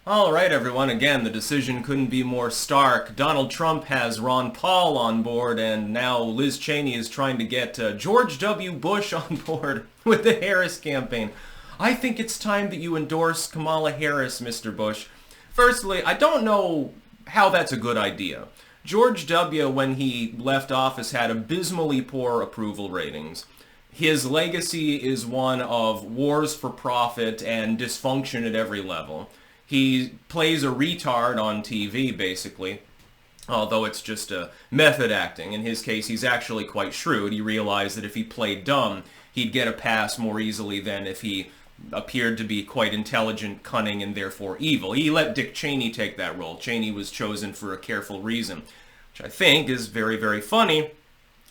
All right, everyone. Again, the decision couldn't be more stark. Donald Trump has Ron Paul on board, and now Liz Cheney is trying to get George W. Bush on board with the Harris campaign. I think it's time that you endorse Kamala Harris, Mr. Bush. Firstly, I don't know how that's a good idea. George W., when he left office, had abysmally poor approval ratings. His legacy is one of wars for profit and dysfunction at every level. He plays a retard on TV, basically, although it's just a method acting. In his case, he's actually quite shrewd. He realized that if he played dumb, he'd get a pass more easily than if he appeared to be quite intelligent, cunning, and therefore evil. He let Dick Cheney take that role. Cheney was chosen for a careful reason, which I think is very, very funny,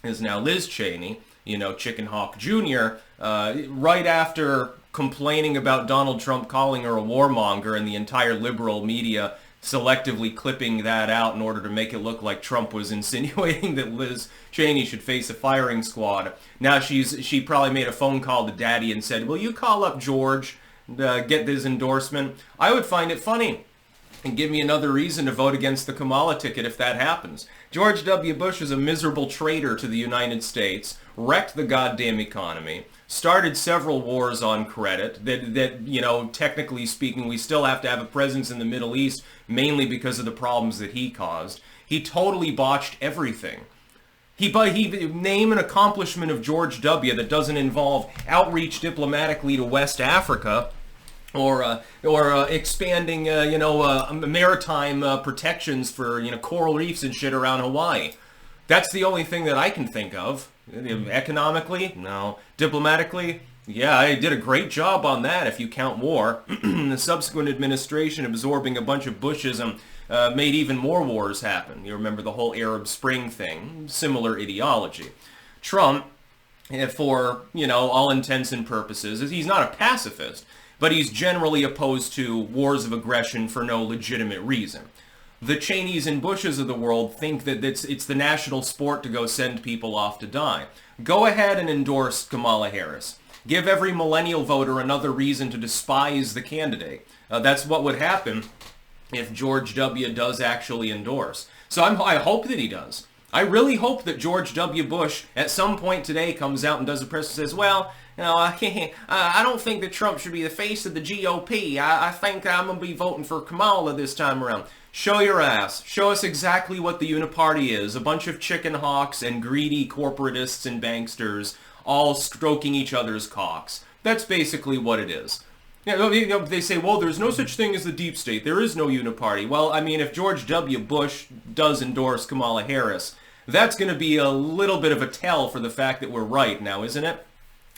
is now Liz Cheney, Chickenhawk Jr., right after complaining about Donald Trump calling her a warmonger and the entire liberal media selectively clipping that out in order to make it look like Trump was insinuating that Liz Cheney should face a firing squad. Now she probably made a phone call to Daddy and said, "Will you call up George and get this endorsement?" I would find it funny and give me another reason to vote against the Kamala ticket if that happens. George W. Bush is a miserable traitor to the United States, wrecked the goddamn economy, started several wars on credit that technically speaking, we still have to have a presence in the Middle East, mainly because of the problems that he caused. He totally botched everything. He name an accomplishment of George W. that doesn't involve outreach diplomatically to West Africa, or expanding, maritime protections for, coral reefs and shit around Hawaii. That's the only thing that I can think of. Economically, no. Diplomatically, yeah, I did a great job on that if you count war. The subsequent administration absorbing a bunch of Bushes made even more wars happen. You remember the whole Arab Spring thing, similar ideology. Trump, for, all intents and purposes, he's not a pacifist, but he's generally opposed to wars of aggression for no legitimate reason. The Cheneys and Bushes of the world think that it's the national sport to go send people off to die. Go ahead and endorse Kamala Harris. Give every millennial voter another reason to despise the candidate. That's what would happen if George W. does actually endorse. So I hope that he does. I really hope that George W. Bush at some point today comes out and does a press and says, well, I don't think that Trump should be the face of the GOP. I think I'm going to be voting for Kamala this time around. Show your ass. Show us exactly what the uniparty is. A bunch of chicken hawks and greedy corporatists and banksters all stroking each other's cocks. That's basically what it is. They say, well, there's no such thing as the deep state. There is no uniparty. Well, if George W. Bush does endorse Kamala Harris, that's going to be a little bit of a tell for the fact that we're right now, isn't it?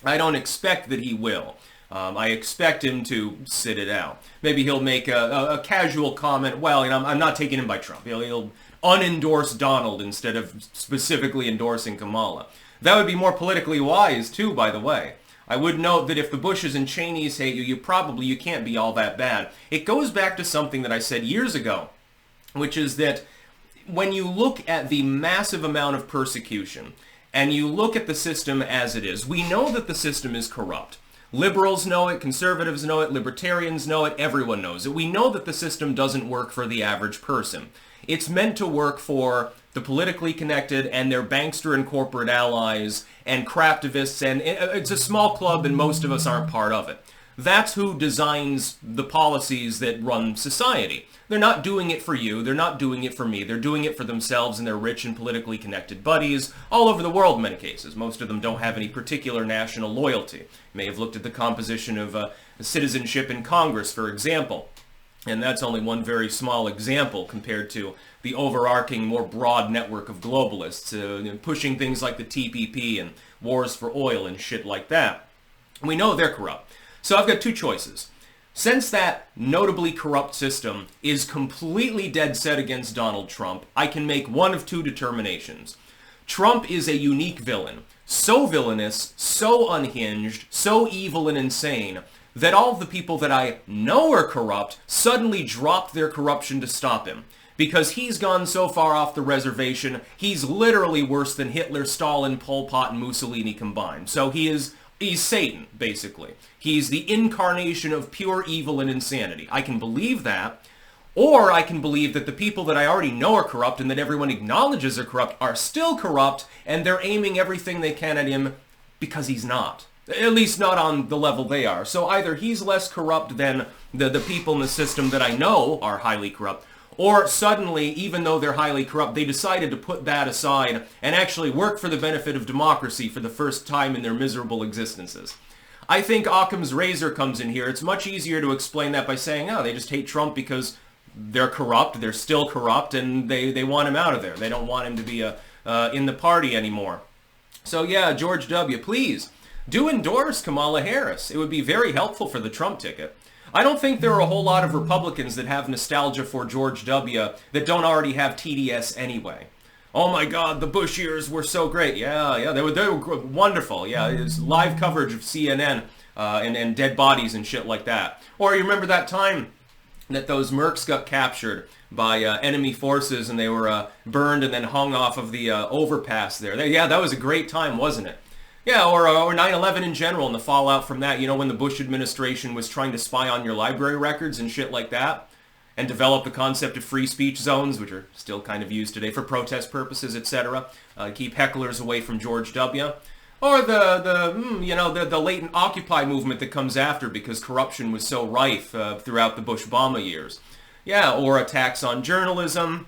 I don't expect that he will. I expect him to sit it out. Maybe he'll make a casual comment, well, I'm not taking him by Trump. He'll unendorse Donald instead of specifically endorsing Kamala. That would be more politically wise, too, by the way. I would note that if the Bushes and Cheneys hate you, you can't be all that bad. It goes back to something that I said years ago, which is that when you look at the massive amount of persecution, and you look at the system as it is, we know that the system is corrupt. Liberals know it, conservatives know it, libertarians know it, everyone knows it. We know that the system doesn't work for the average person. It's meant to work for the politically connected and their bankster and corporate allies and craptivists, and it's a small club and most of us aren't part of it. That's who designs the policies that run society. They're not doing it for you. They're not doing it for me. They're doing it for themselves and their rich and politically connected buddies all over the world in many cases. Most of them don't have any particular national loyalty. You may have looked at the composition of citizenship in Congress, for example. And that's only one very small example compared to the overarching, more broad network of globalists pushing things like the TPP and wars for oil and shit like that. We know they're corrupt. So I've got two choices. Since that notably corrupt system is completely dead set against Donald Trump, I can make one of two determinations. Trump is a unique villain, so villainous, so unhinged, so evil and insane, that all of the people that I know are corrupt suddenly dropped their corruption to stop him. Because he's gone so far off the reservation, he's literally worse than Hitler, Stalin, Pol Pot, and Mussolini combined. So he is He's Satan, basically. He's the incarnation of pure evil and insanity. I can believe that, or I can believe that the people that I already know are corrupt and that everyone acknowledges are corrupt are still corrupt, and they're aiming everything they can at him because he's not. At least not on the level they are. So either he's less corrupt than the people in the system that I know are highly corrupt, or suddenly, even though they're highly corrupt, they decided to put that aside and actually work for the benefit of democracy for the first time in their miserable existences. I think Occam's razor comes in here. It's much easier to explain that by saying, oh, they just hate Trump because they're corrupt, they're still corrupt, and they want him out of there. They don't want him to be in the party anymore. So yeah, George W., please, do endorse Kamala Harris. It would be very helpful for the Trump ticket. I don't think there are a whole lot of Republicans that have nostalgia for George W. that don't already have TDS anyway. Oh my God, the Bush years were so great. Yeah, they were wonderful. Yeah, it's live coverage of CNN and dead bodies and shit like that. Or you remember that time that those mercs got captured by enemy forces and they were burned and then hung off of the overpass there. Yeah, that was a great time, wasn't it? Yeah, or 9/11 in general and the fallout from that. You know, when the Bush administration was trying to spy on your library records and shit like that, and develop the concept of free speech zones, which are still kind of used today for protest purposes, etc. Keep hecklers away from George W. Or the latent Occupy movement that comes after because corruption was so rife throughout the Bush-Obama years. Yeah, or attacks on journalism,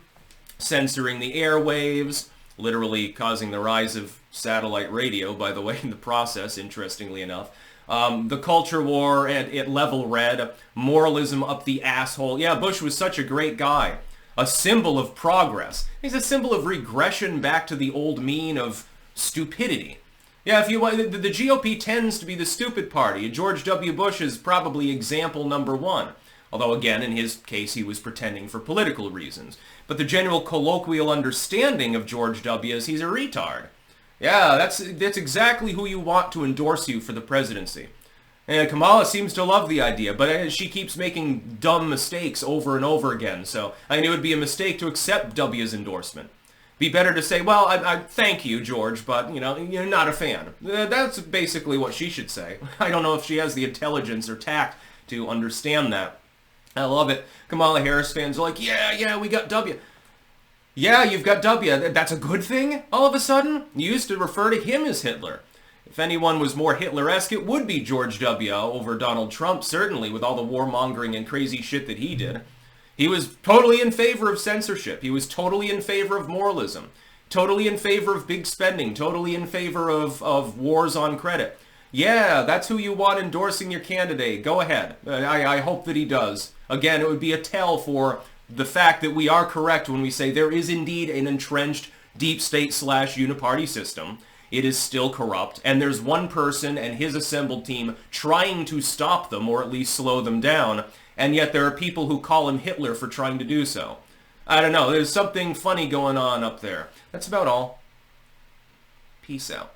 censoring the airwaves, literally causing the rise of satellite radio, by the way, in the process, interestingly enough. The culture war at level red, moralism up the asshole. Yeah, Bush was such a great guy. A symbol of progress. He's a symbol of regression back to the old mean of stupidity. Yeah, if you want, the GOP tends to be the stupid party. George W. Bush is probably example number one. Although, again, in his case, he was pretending for political reasons. But the general colloquial understanding of George W. is he's a retard. Yeah, that's exactly who you want to endorse you for the presidency. And Kamala seems to love the idea, but she keeps making dumb mistakes over and over again. So I mean, it would be a mistake to accept W's endorsement. Be better to say, well, I thank you, George, but, you're not a fan. That's basically what she should say. I don't know if she has the intelligence or tact to understand that. I love it. Kamala Harris fans are like, yeah, we got W. Yeah, you've got W. That's a good thing, all of a sudden? You used to refer to him as Hitler. If anyone was more Hitler-esque, it would be George W. over Donald Trump, certainly, with all the warmongering and crazy shit that he did. He was totally in favor of censorship. He was totally in favor of moralism. Totally in favor of big spending. Totally in favor of wars on credit. Yeah, that's who you want endorsing your candidate. Go ahead. I hope that he does. Again, it would be a tell for the fact that we are correct when we say there is indeed an entrenched deep state / uniparty system. It is still corrupt, and there's one person and his assembled team trying to stop them, or at least slow them down, and yet there are people who call him Hitler for trying to do so. I don't know, there's something funny going on up there. That's about all. Peace out.